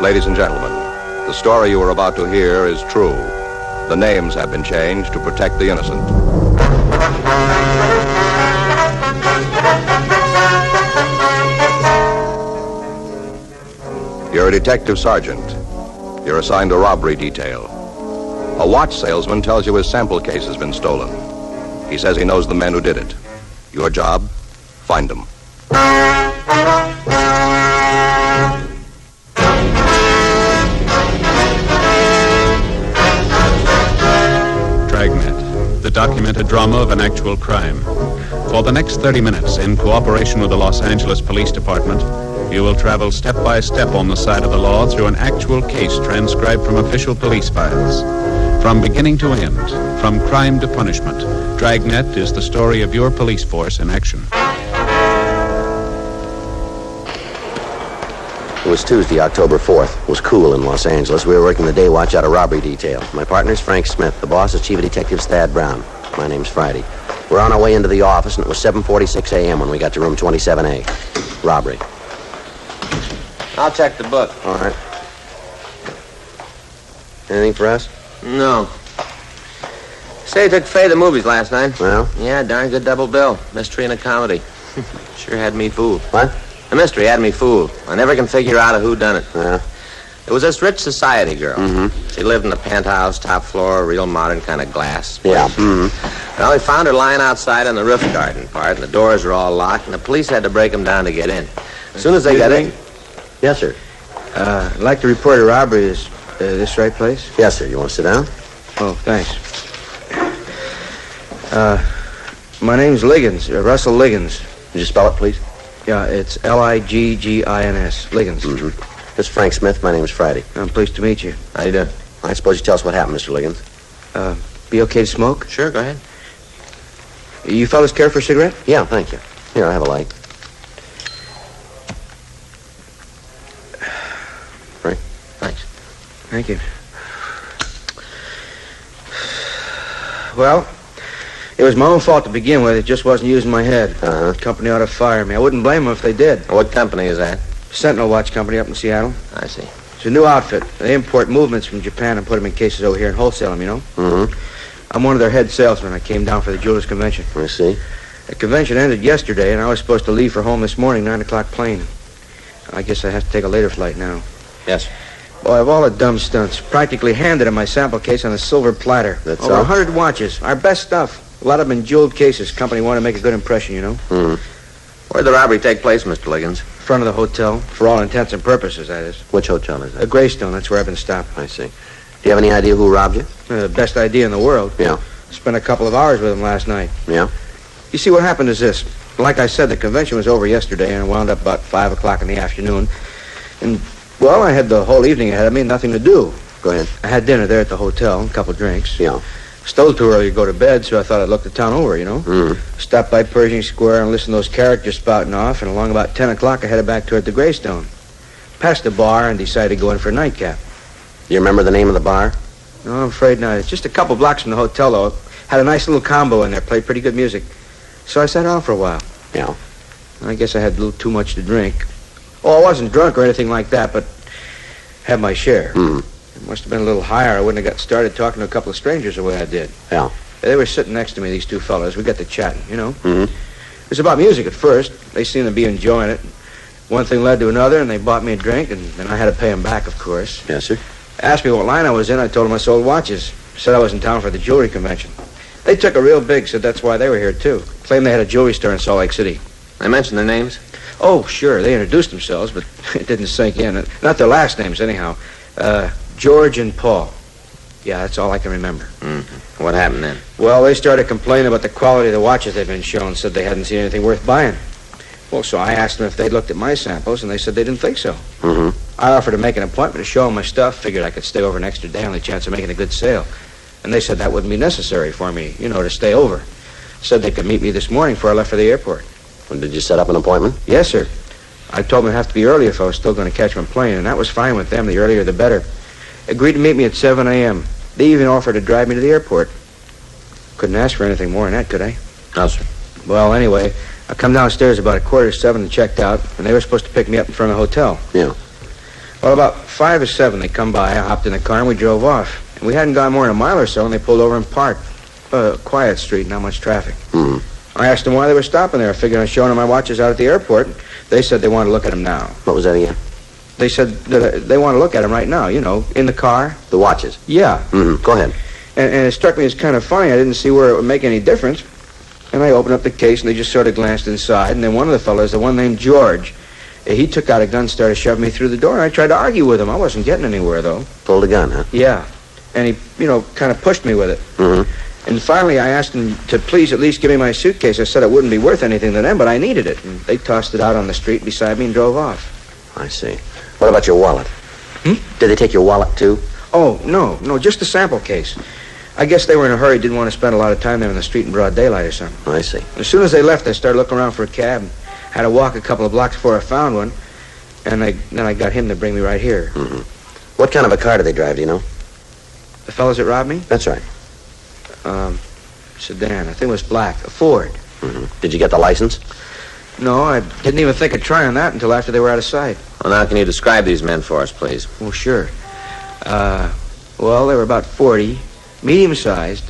Ladies and gentlemen, the story you are about to hear is true. The names have been changed to protect the innocent. You're a detective sergeant. You're assigned a robbery detail. A watch salesman tells you his sample case has been stolen. He says he knows the men who did it. Your job? Find them. Dragnet, the documented drama of an actual crime. For the next 30 minutes, in cooperation with the Los Angeles Police Department, you will travel step by step on the side of the law through an actual case transcribed from official police files. From beginning to end, from crime to punishment, Dragnet is the story of your police force in action. It was Tuesday, October 4th. It was cool in Los Angeles. We were working the day watch out of robbery detail. My partner's Frank Smith. The boss is Chief of Detectives Thad Brown. My name's Friday. We're on our way into the office, and it was 7:46 a.m. when we got to room 27A. Robbery. I'll check the book. All right. Anything for us? No. Say you took Faye to the movies last night. Well? Yeah, darn good double bill. Mystery and a comedy. Sure had me fooled. What? The mystery had me fooled. I never can figure out who done it. Yeah. It was this rich society girl. Mm-hmm. She lived in a penthouse, top floor, real modern kind of glass. Yeah. Mm-hmm. Well, we found her lying outside in the roof garden part, and the doors were all locked, and the police had to break them down to get in. As soon as they got in... Yes, sir. I'd like to report a robbery. Is this the right place? Yes, sir. You want to sit down? Oh, thanks. My name's Liggins, Russell Liggins. Would you spell it, please? Yeah, it's Liggins. Liggins. Mm-hmm. This is Frank Smith. My name's Friday. I'm pleased to meet you. How you doing? I suppose you tell us what happened, Mr. Liggins. Be okay to smoke? Sure, go ahead. You fellas care for a cigarette? Yeah, thank you. Here, I have a light. Frank? Thanks. Thank you. Well, it was my own fault to begin with. It just wasn't using my head. Uh-huh. The company ought to fire me. I wouldn't blame them if they did. What company is that? Sentinel Watch Company up in Seattle. I see. It's a new outfit. They import movements from Japan and put them in cases over here and wholesale them, you know? Mm-hmm. I'm one of their head salesmen. I came down for the Jewelers Convention. I see. The convention ended yesterday, and I was supposed to leave for home this morning, 9 o'clock plane. I guess I have to take a later flight now. Yes. Boy, of all the dumb stunts, practically handed him my sample case on a silver platter. That's Over all? 100 watches. Our best stuff. A lot of them in jeweled cases. Company wanted to make a good impression, you know? Mm-hmm. Where'd the robbery take place, Mr. Liggins? Front of the hotel, for all intents and purposes, that is. Which hotel is A that? Greystone, that's where I've been stopped. I see. Do you have any idea who robbed you? The best idea in the world. Yeah. Spent a couple of hours with him last night. Yeah? You see, what happened is this. Like I said, the convention was over yesterday and wound up about 5 o'clock in the afternoon. And, well, I had the whole evening ahead of me and nothing to do. Go ahead. I had dinner there at the hotel, a couple of drinks. Yeah. Stole too early to go to bed, so I thought I'd look the town over, you know? Mm-hmm. Stopped by Pershing Square and listened to those characters spouting off, and along about 10 o'clock, I headed back toward the Greystone. Passed the bar and decided to go in for a nightcap. Do you remember the name of the bar? No, I'm afraid not. It's just a couple blocks from the hotel, though. Had a nice little combo in there, played pretty good music. So I sat down for a while. Yeah. I guess I had a little too much to drink. Oh, I wasn't drunk or anything like that, but had my share. Mm-hmm. It must have been a little higher. I wouldn't have got started talking to a couple of strangers the way I did. Yeah. They were sitting next to me, these two fellas. We got to chatting, you know. Mm-hmm. It was about music at first. They seemed to be enjoying it. One thing led to another, and they bought me a drink, and then I had to pay them back, of course. Yes, sir. Asked me what line I was in. I told them I sold watches. Said I was in town for the jewelry convention. They took it real big, said that's why they were here, too. Claimed they had a jewelry store in Salt Lake City. I mentioned their names? Oh, sure. They introduced themselves, but it didn't sink in. Not their last names, anyhow. George and Paul. Yeah, that's all I can remember. Mm-hmm. What happened then? Well, they started complaining about the quality of the watches they'd been shown. Said they hadn't seen anything worth buying. Well, so I asked them if they'd looked at my samples, and they said they didn't think so. Mm-hmm. I offered to make an appointment to show them my stuff. Figured I could stay over an extra day on the chance of making a good sale. And they said that wouldn't be necessary for me, you know, to stay over. Said they could meet me this morning before I left for the airport. Well, did you set up an appointment? Yes, sir. I told them it'd have to be early if I was still going to catch my plane, and that was fine with them. The earlier, the better. Agreed to meet me at 7 a.m. They even offered to drive me to the airport. Couldn't ask for anything more than that, could I? No, sir. Well, anyway, I come downstairs about 6:45 and checked out, and they were supposed to pick me up in front of the hotel. Yeah. Well, about 5 or 7, they come by. I hopped in the car, and we drove off. And we hadn't gone more than a mile or so, and they pulled over and parked. Quiet street, not much traffic. I asked them why they were stopping there. I figured on showing them my watches out at the airport. They said they wanted to look at them now. What was that again? They said that they want to look at them right now, in the car. The watches? Yeah. Go ahead. And it struck me as kind of funny. I didn't see where it would make any difference. And I opened up the case, and they just sort of glanced inside. And then one of the fellows, the one named George, he took out a gun, started shoving me through the door. And I tried to argue with him. I wasn't getting anywhere, though. Pulled a gun, huh? Yeah. And he, kind of pushed me with it. And finally, I asked him to please at least give me my suitcase. I said it wouldn't be worth anything to them, but I needed it. And they tossed it out on the street beside me and drove off. I see. What about your wallet? Did they take your wallet, too? Oh, no, just the sample case. I guess they were in a hurry, didn't want to spend a lot of time there in the street in broad daylight or something. I see. As soon as they left, I started looking around for a cab. Had to walk a couple of blocks before I found one. And then I got him to bring me right here. What kind of a car did they drive, do you know? The fellas that robbed me? That's right. Sedan. I think it was black. A Ford. Did you get the license? No, I didn't even think of trying that until after they were out of sight. Well, now, can you describe these men for us, please? Well, sure. Well, they were about 40, medium-sized.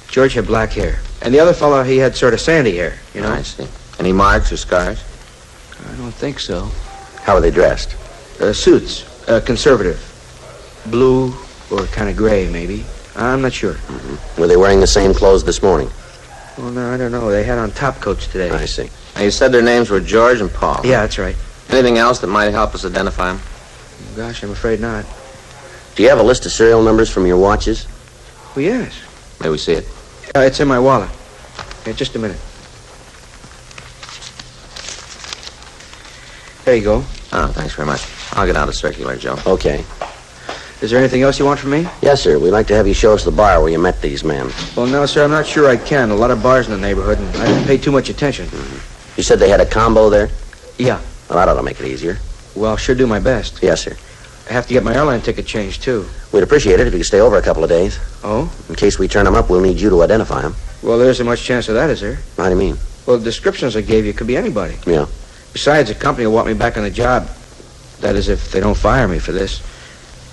George had black hair. And the other fellow, he had sort of sandy hair, I see. Any marks or scars? I don't think so. How were they dressed? Suits. Conservative. Blue or kind of gray, maybe. I'm not sure. Were they wearing the same clothes this morning? Well, no, I don't know. They had on top coats today. I see. Now, you said their names were George and Paul. Yeah, that's right. Anything else that might help us identify them? Gosh, I'm afraid not. Do you have a list of serial numbers from your watches? Well, yes. May we see it? It's in my wallet. Yeah, just a minute. There you go. Oh, thanks very much. I'll get out of circular, Joe. Okay. Is there anything else you want from me? Yes, sir. We'd like to have you show us the bar where you met these men. Well, no, sir, I'm not sure I can. A lot of bars in the neighborhood, and I didn't pay too much attention. You said they had a combo there? Yeah. Well, that ought to make it easier. Well, I'll sure do my best. Yes, sir. I have to get my airline ticket changed, too. We'd appreciate it if you could stay over a couple of days. Oh? In case we turn them up, we'll need you to identify them. Well, there isn't much chance of that, is there? How do you mean? Well, the descriptions I gave you could be anybody. Yeah. Besides, the company will want me back on the job. That is, if they don't fire me for this.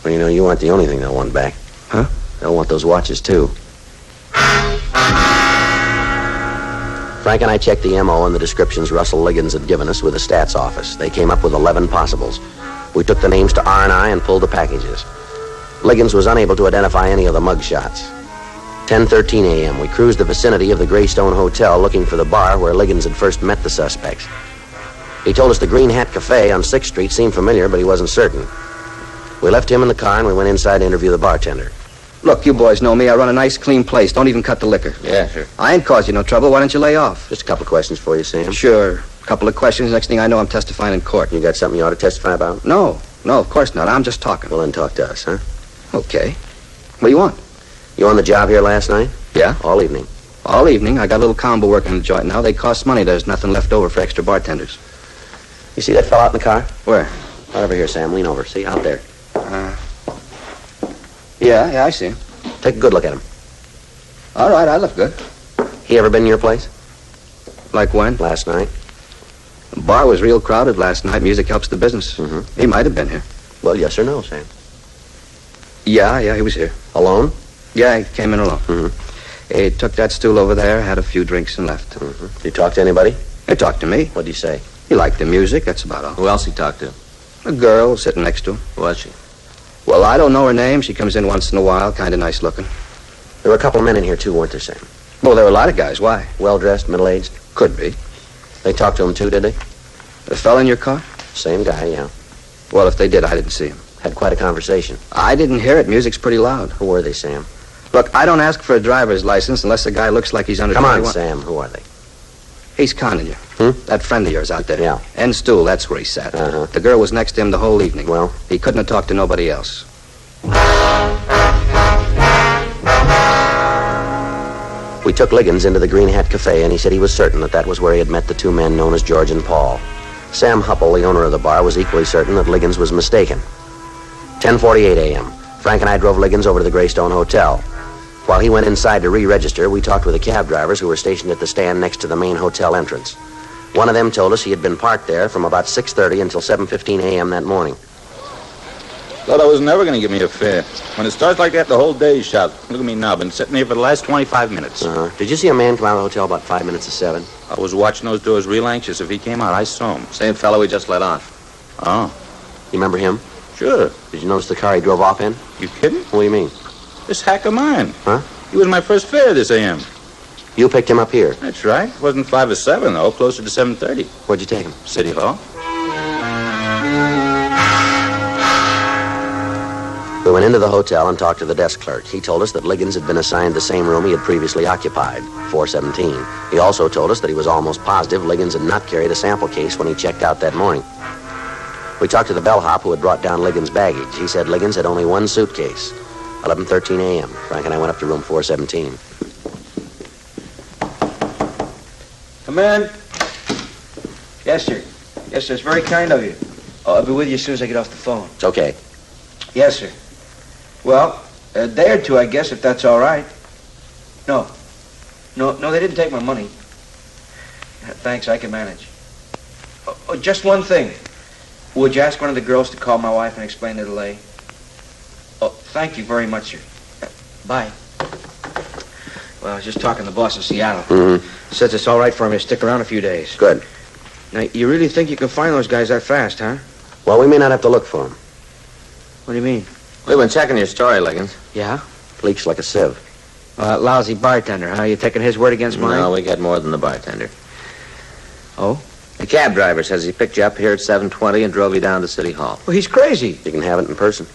Well, you aren't the only thing they'll want back. Huh? They'll want those watches, too. Frank and I checked the M.O. and the descriptions Russell Liggins had given us with the stats office. They came up with 11 possibles. We took the names to R&I and pulled the packages. Liggins was unable to identify any of the mug shots. 10:13 a.m., we cruised the vicinity of the Greystone Hotel looking for the bar where Liggins had first met the suspects. He told us the Green Hat Cafe on 6th Street seemed familiar, but he wasn't certain. We left him in the car and we went inside to interview the bartender. Look, you boys know me. I run a nice, clean place. Don't even cut the liquor. Yeah, sure. I ain't caused you no trouble. Why don't you lay off? Just a couple of questions for you, Sam. Sure. A couple of questions. Next thing I know, I'm testifying in court. You got something you ought to testify about? No, of course not. I'm just talking. Well, then talk to us, huh? Okay. What do you want? You on the job here last night? Yeah. All evening. All evening. I got a little combo working in the joint now. They cost money. There's nothing left over for extra bartenders. You see that fella out in the car? Where? Right over here, Sam. Lean over. See, out there. Yeah, I see him. Take a good look at him. All right, I look good. He ever been in your place? Like when? Last night. The bar was real crowded last night. Music helps the business. He might have been here. Well, yes or no, Sam? Yeah, he was here. Alone? Yeah, he came in alone. He took that stool over there, had a few drinks, and left. Did he talk to anybody? He talked to me. What'd he say? He liked the music, that's about all. Who else he talked to? A girl sitting next to him. Who was she? Well, I don't know her name. She comes in once in a while, kind of nice looking. There were a couple of men in here, too, weren't there, Sam? Well, there were a lot of guys. Why? Well-dressed, middle-aged? Could be. They talked to him, too, did they? The fella in your car? Same guy, yeah. Well, if they did, I didn't see him. Had quite a conversation. I didn't hear it. Music's pretty loud. Who were they, Sam? Look, I don't ask for a driver's license unless the guy looks like he's under Come 21. on, Sam. Who are they? He's conning you. That friend of yours out there. Yeah. End stool, that's where he sat. Uh-huh. The girl was next to him the whole evening. Well? He couldn't have talked to nobody else. We took Liggins into the Green Hat Cafe, and he said he was certain that was where he had met the two men known as George and Paul. Sam Hupple, the owner of the bar, was equally certain that Liggins was mistaken. 10:48 a.m. Frank and I drove Liggins over to the Greystone Hotel. While he went inside to re-register, we talked with the cab drivers who were stationed at the stand next to the main hotel entrance. One of them told us he had been parked there from about 6:30 until 7:15 a.m. that morning. Thought I was never going to give me a fare. When it starts like that, the whole day's shot. Look at me now. Been sitting here for the last 25 minutes. Did you see a man come out of the hotel about 5 minutes to 7? I was watching those doors real anxious. If he came out, I saw him. Same fellow we just let off. Oh, You remember him? sure. Did you notice the car he drove off in? You kidding? What do you mean? This hack of mine. Huh? He was my first fare this AM. You picked him up here. That's right. Wasn't 5 or 7, though. Closer to 7:30. Where'd you take him? City Hall. We went into the hotel and talked to the desk clerk. He told us that Liggins had been assigned the same room he had previously occupied, 417. He also told us that he was almost positive Liggins had not carried a sample case when he checked out that morning. We talked to the bellhop who had brought down Liggins' baggage. He said Liggins had only one suitcase. 11:13 a.m. Frank and I went up to room 417. Come in. Yes, sir. Yes, sir. It's very kind of you. Oh, I'll be with you as soon as I get off the phone. It's okay. Yes, sir. Well, a day or two, I guess, if that's all right. No, they didn't take my money. Thanks, I can manage. Oh, just one thing. Would you ask one of the girls to call my wife and explain the delay? Oh, thank you very much, sir. Bye. Well, I was just talking to the boss in Seattle. Mm-hmm. Says it's all right for me to stick around a few days. Good. Now, you really think you can find those guys that fast, huh? Well, we may not have to look for him. What do you mean? We've been checking your story, Liggins. Yeah? Leaks like a sieve. That lousy bartender, huh? You taking his word against mine? No, we got more than the bartender. Oh? The cab driver says he picked you up here at 7:20 and drove you down to City Hall. Well, he's crazy. You can have it in person.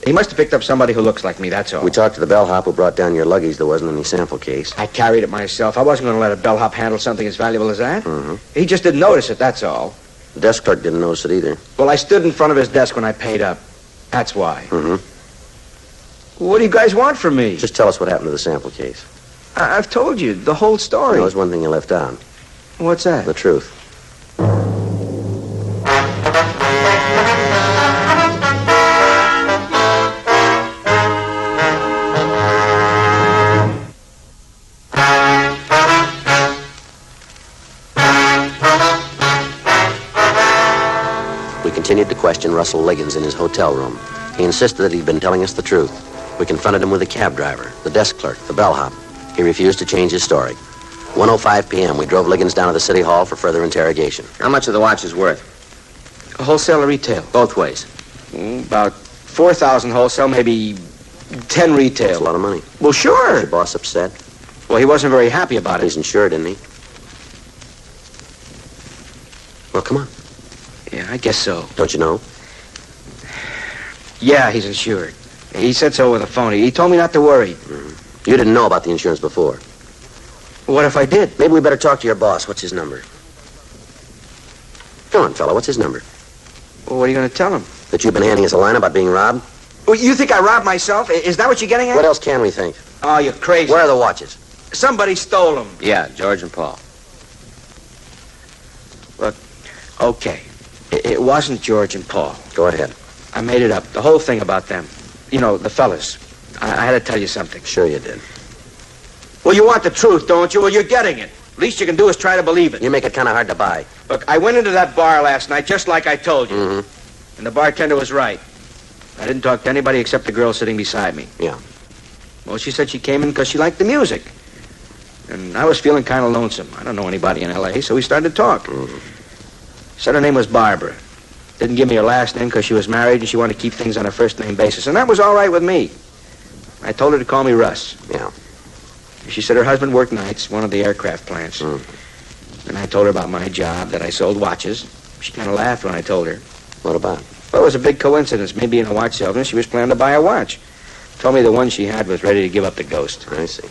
He must have picked up somebody who looks like me, that's all. We talked to the bellhop who brought down your luggage. There wasn't any sample case. I carried it myself. I wasn't going to let a bellhop handle something as valuable as that. Mm-hmm. He just didn't notice it, that's all. The desk clerk didn't notice it either. Well, I stood in front of his desk when I paid up. That's why. Mm-hmm. What do you guys want from me? Just tell us what happened to the sample case. I've told you the whole story. There's one thing you left out. What's that? The truth. We continued to question Russell Liggins in his hotel room. He insisted that he'd been telling us the truth. We confronted him with the cab driver, the desk clerk, the bellhop. He refused to change his story. 1:05 p.m., we drove Liggins down to the city hall for further interrogation. How much of the watch is worth? Wholesale or retail? Both ways. About 4,000 wholesale, maybe 10 retail. That's a lot of money. Well, Is sure. your boss upset? Well, he wasn't very happy about He's it. insured, isn't he? Well, come on. Yeah, I guess so. Don't you know? Yeah, he's insured. He said so over the phone. He told me not to worry. You didn't know about the insurance before. What if I did? Maybe we better talk to your boss. What's his number? Come on, fella. What's his number? Well, what are you going to tell him? That you've been handing us a line about being robbed? Well, you think I robbed myself? Is that what you're getting at? What else can we think? Oh, you're crazy. Where are the watches? Somebody stole them. Yeah, George and Paul. Look, okay. It wasn't George and Paul. Go ahead. I made it up. The whole thing about them. You know, the fellas. I had to tell you something. Sure you did. Well, you want the truth, don't you? Well, you're getting it. Least you can do is try to believe it. You make it kind of hard to buy. Look, I went into that bar last night just like I told you. Mm-hmm. And the bartender was right. I didn't talk to anybody except the girl sitting beside me. Yeah. Well, she said she came in because she liked the music. And I was feeling kind of lonesome. I don't know anybody in L.A., so we started to talk. Mm-hmm. Said her name was Barbara. Didn't give me her last name because she was married and she wanted to keep things on a first-name basis. And that was all right with me. I told her to call me Russ. Yeah. She said her husband worked nights, one of the aircraft plants. And I told her about my job, that I sold watches. She kind of laughed when I told her. What about? Well, it was a big coincidence. Me being a watch salesman, she was planning to buy a watch. Told me the one she had was ready to give up the ghost. I see.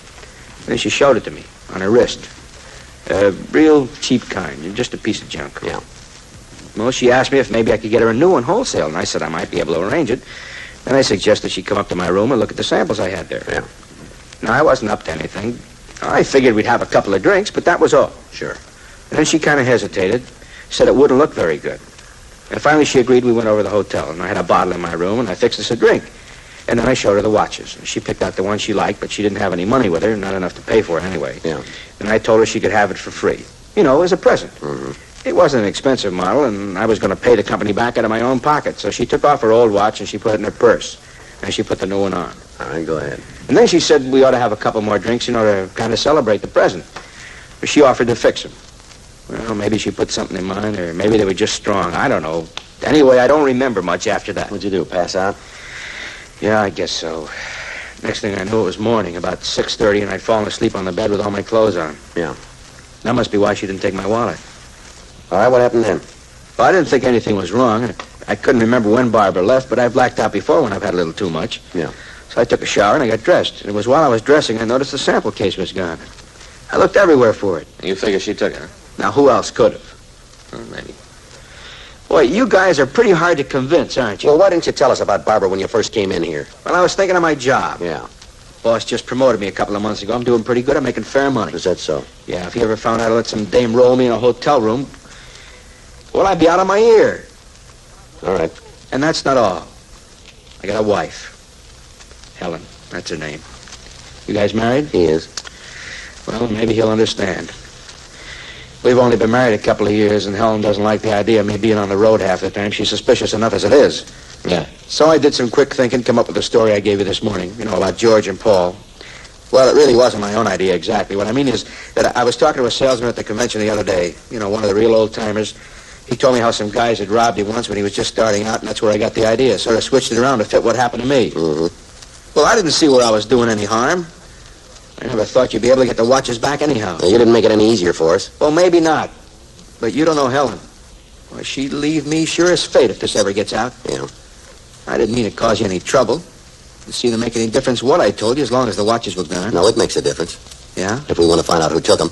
Then she showed it to me on her wrist. A real cheap kind, just a piece of junk. Yeah. Well, she asked me if maybe I could get her a new one wholesale, and I said I might be able to arrange it. Then I suggested she come up to my room and look at the samples I had there. Yeah. Now, I wasn't up to anything. I figured we'd have a couple of drinks, but that was all. Sure. And then she kind of hesitated, said it wouldn't look very good. And finally she agreed. We went over to the hotel, and I had a bottle in my room, and I fixed us a drink. And then I showed her the watches. And she picked out the one she liked, but she didn't have any money with her, not enough to pay for it anyway. Yeah. And I told her she could have it for free. You know, as a present. Mm-hmm. It wasn't an expensive model, and I was going to pay the company back out of my own pocket. So she took off her old watch and she put it in her purse. And she put the new one on. All right, go ahead. And then she said we ought to have a couple more drinks, to kind of celebrate the present. But she offered to fix them. Well, maybe she put something in mine, or maybe they were just strong. I don't know. Anyway, I don't remember much after that. What'd you do, pass out? Yeah, I guess so. Next thing I knew, it was morning, about 6:30, and I'd fallen asleep on the bed with all my clothes on. Yeah. That must be why she didn't take my wallet. All right, what happened then? Well, I didn't think anything was wrong. I couldn't remember when Barbara left, but I've blacked out before when I've had a little too much. Yeah. So I took a shower and I got dressed. And it was while I was dressing I noticed the sample case was gone. I looked everywhere for it. You figure she took it, huh? Now, who else could have? Well, maybe. Boy, you guys are pretty hard to convince, aren't you? Well, why didn't you tell us about Barbara when you first came in here? Well, I was thinking of my job. Yeah. Boss just promoted me a couple of months ago. I'm doing pretty good. I'm making fair money. Is that so? Yeah, if he ever found out I let some dame roll me in a hotel room, well, I'd be out of my ear. All right. And that's not all. I got a wife. Helen, that's her name. You guys married? He is. Well, maybe he'll understand. We've only been married a couple of years, and Helen doesn't like the idea of me being on the road half the time. She's suspicious enough as it is. Yeah. So I did some quick thinking, come up with the story I gave you this morning, about George and Paul. Well, it really wasn't my own idea exactly. What I mean is that I was talking to a salesman at the convention the other day, one of the real old-timers. He told me how some guys had robbed him once when he was just starting out, and that's where I got the idea. Sort of switched it around to fit what happened to me. Mm-hmm. Well, I didn't see where I was doing any harm. I never thought you'd be able to get the watches back anyhow. Well, you didn't make it any easier for us. Well, maybe not. But you don't know Helen. Well, she'd leave me sure as fate if this ever gets out. Yeah. I didn't mean to cause you any trouble. It seemed to make any difference what I told you as long as the watches were gone. No, it makes a difference. Yeah? If we want to find out who took them.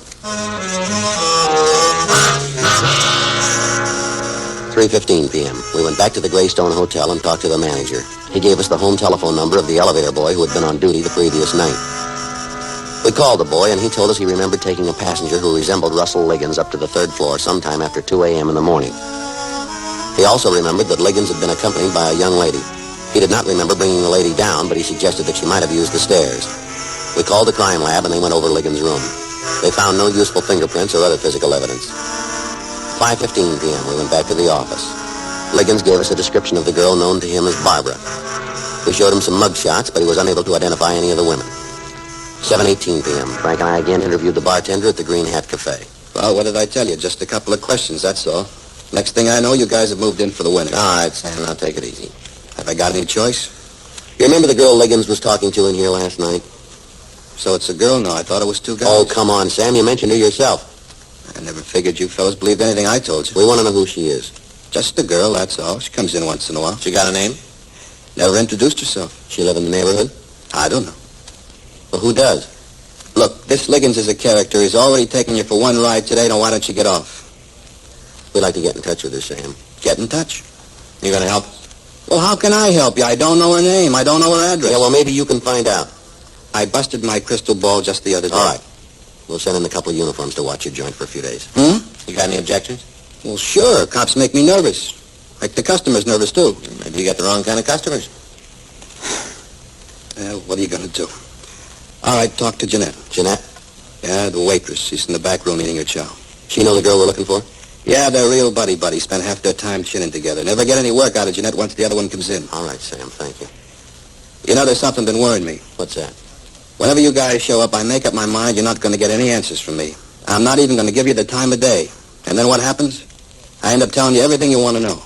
3:15 p.m. We went back to the Greystone Hotel and talked to the manager. He gave us the home telephone number of the elevator boy who had been on duty the previous night. We called the boy, and he told us he remembered taking a passenger who resembled Russell Liggins up to the third floor sometime after 2 a.m. in the morning. He also remembered that Liggins had been accompanied by a young lady. He did not remember bringing the lady down, but he suggested that she might have used the stairs. We called the crime lab, and they went over Liggins' room. They found no useful fingerprints or other physical evidence. 5:15 p.m., we went back to the office. Liggins gave us a description of the girl known to him as Barbara. We showed him some mug shots, but he was unable to identify any of the women. 7:18 p.m., Frank and I again interviewed the bartender at the Green Hat Cafe. Well, what did I tell you? Just a couple of questions, that's all. Next thing I know, you guys have moved in for the winter. All right, Sam, now take it easy. Have I got any choice? You remember the girl Liggins was talking to in here last night? So it's a girl now. I thought it was two guys. Oh, come on, Sam. You mentioned her yourself. I never figured you fellas believed anything I told you. We want to know who she is. Just a girl, that's all. She comes in once in a while. She got a name? Never introduced herself. She live in the neighborhood? I don't know. Well, who does? Look, this Liggins is a character. He's already taken you for one ride today. Now, why don't you get off? We'd like to get in touch with her, Sam. Get in touch. You going to help? Well, how can I help you? I don't know her name. I don't know her address. Yeah, well, maybe you can find out. I busted my crystal ball just the other day. All right. We'll send in a couple of uniforms to watch your joint for a few days. You got any objections? Well, sure. Cops make me nervous. Like the customers nervous, too. Maybe you got the wrong kind of customers. What are you going to do? All right, talk to Jeanette. Jeanette? Yeah, the waitress. She's in the back room eating her chow. She know the girl we're looking for? Yeah, they're real buddy-buddy. Spend half their time chinning together. Never get any work out of Jeanette once the other one comes in. All right, Sam, thank you. You know, there's something been worrying me. What's that? Whenever you guys show up, I make up my mind you're not going to get any answers from me. I'm not even going to give you the time of day. And then what happens? I end up telling you everything you want to know.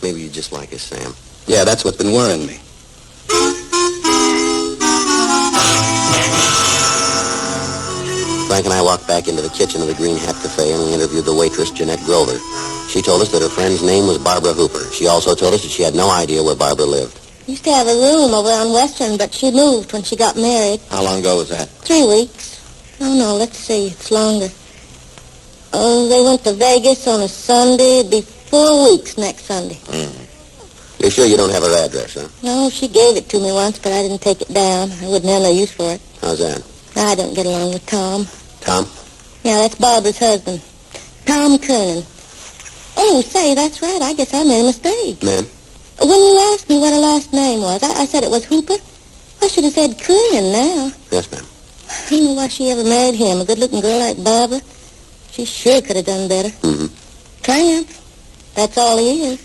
Maybe you just like us, Sam. Yeah, that's what's been worrying me. Frank and I walked back into the kitchen of the Green Hat Cafe and we interviewed the waitress, Jeanette Grover. She told us that her friend's name was Barbara Hooper. She also told us that she had no idea where Barbara lived. Used to have a room over on Western, but she moved when she got married. How long ago was that? 3 weeks. Oh, no, let's see. It's longer. Oh, they went to Vegas on a Sunday. It'd be 4 weeks next Sunday. You're sure you don't have her address, huh? No, she gave it to me once, but I didn't take it down. I wouldn't have no use for it. How's that? I don't get along with Tom. Tom? Yeah, that's Barbara's husband. Tom Kernan. Oh, say, that's right. I guess I made a mistake. Man? When you asked me what her last name was, I said it was Hooper. I should have said Kernan now. Yes, ma'am. I don't know why she ever married him. A good-looking girl like Barbara. She sure could have done better. Mm-hmm. That's all he is.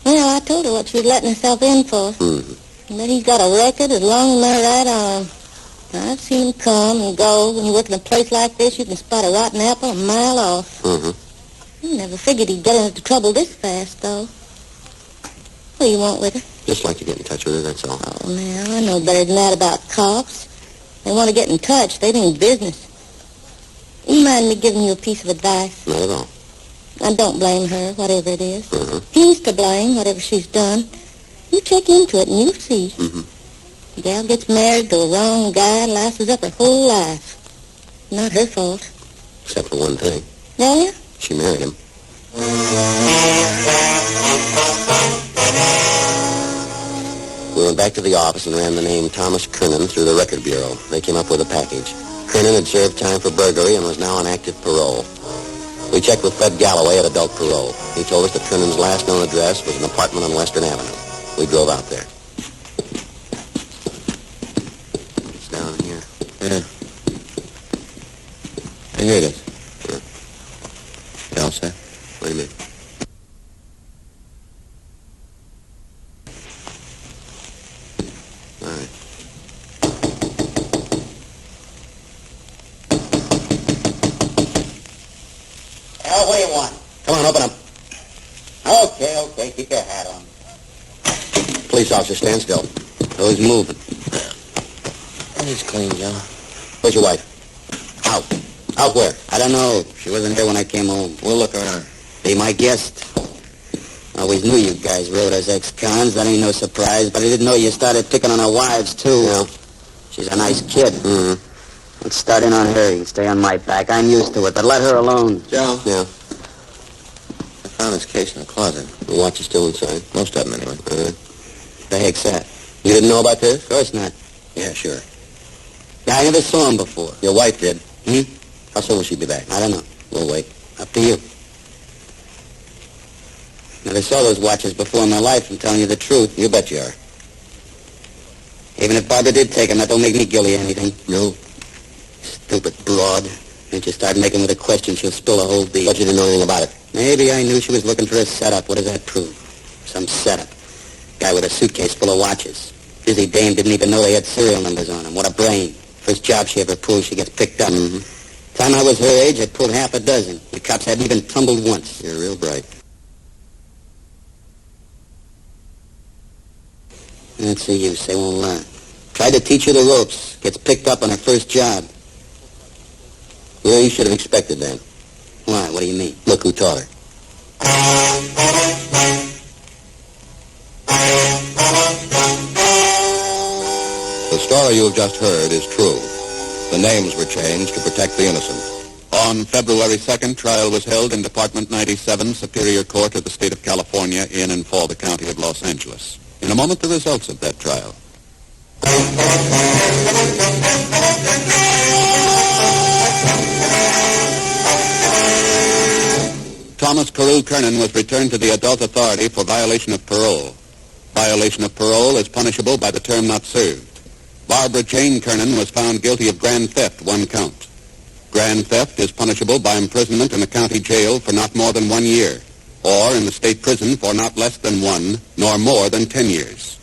Well, I told her what she was letting herself in for. Mm-hmm. And that he's got a record as long as my right arm. I've seen him come and go. When you work in a place like this, you can spot a rotten apple a mile off. Mm-hmm. I never figured he'd get into trouble this fast, though. What do you want with her? Just like to get in touch with her, that's all. Oh, now, I know better than that about cops. They want to get in touch. They mean business. You mind me giving you a piece of advice? Not at all. I don't blame her, whatever it is. Mm-hmm. He's to blame, whatever she's done. You check into it and you'll see. Mm-hmm. The gal gets married to a wrong guy and lasses up her whole life. Not her fault. Except for one thing. Oh, yeah? She married him. We went back to the office and ran the name Thomas Kernan through the record bureau. They came up with a package. Kernan had served time for burglary and was now on active parole. We checked with Fred Galloway at adult parole. He told us that Kernan's last known address was an apartment on Western Avenue. We drove out there. It's down here. Yeah. Here it is. You all set? What do you mean? All right. Al, what do you want? Come on, open up. Okay, keep your hat on. Police officer, stand still. Oh, he's moving. He's clean, Joe. Where's your wife? Out. Out where? I don't know. She wasn't here when I came home. We'll look around. Be my guest. I always knew you guys rode as ex-cons. That ain't no surprise, but I didn't know you started picking on our wives, too. Yeah. She's a nice kid. Mm-hmm. Let's start in on her. You can stay on my back. I'm used to it, but let her alone. Joe? Yeah. I found this case in the closet. The watch is still inside. Most of them, anyway. All right. The heck's that? You didn't know about this? Of course not. Yeah, sure. I never saw him before. Your wife did. Hmm? How soon will she be back? I don't know. We'll wait. Up to you. Never saw those watches before in my life, I'm telling you the truth. You bet you are. Even if Barbara did take them, that don't make me guilty of anything. No. Stupid broad. If you start making with a question, she'll spill the whole deal. But you didn't know anything about it. Maybe I knew she was looking for a setup. What does that prove? Some setup. Guy with a suitcase full of watches. Busy dame didn't even know they had serial numbers on them. What a brain. First job she ever pulled, she gets picked up. Mm-hmm. Time I was her age, I pulled half a dozen. The cops hadn't even tumbled once. You're real bright. That's the use. They won't learn. Tried to teach her the ropes. Gets picked up on her first job. Yeah, you should have expected that. Why? What do you mean? Look who taught her. The story you've just heard is true. The names were changed to protect the innocent. On February 2nd, trial was held in Department 97, Superior Court of the State of California, in and for the County of Los Angeles. In a moment, the results of that trial. Thomas Carew Kernan was returned to the adult authority for violation of parole. Violation of parole is punishable by the term not served. Barbara Jane Kernan was found guilty of grand theft, 1 count. Grand theft is punishable by imprisonment in a county jail for not more than 1 year, or in the state prison for not less than 1, nor more than 10 years.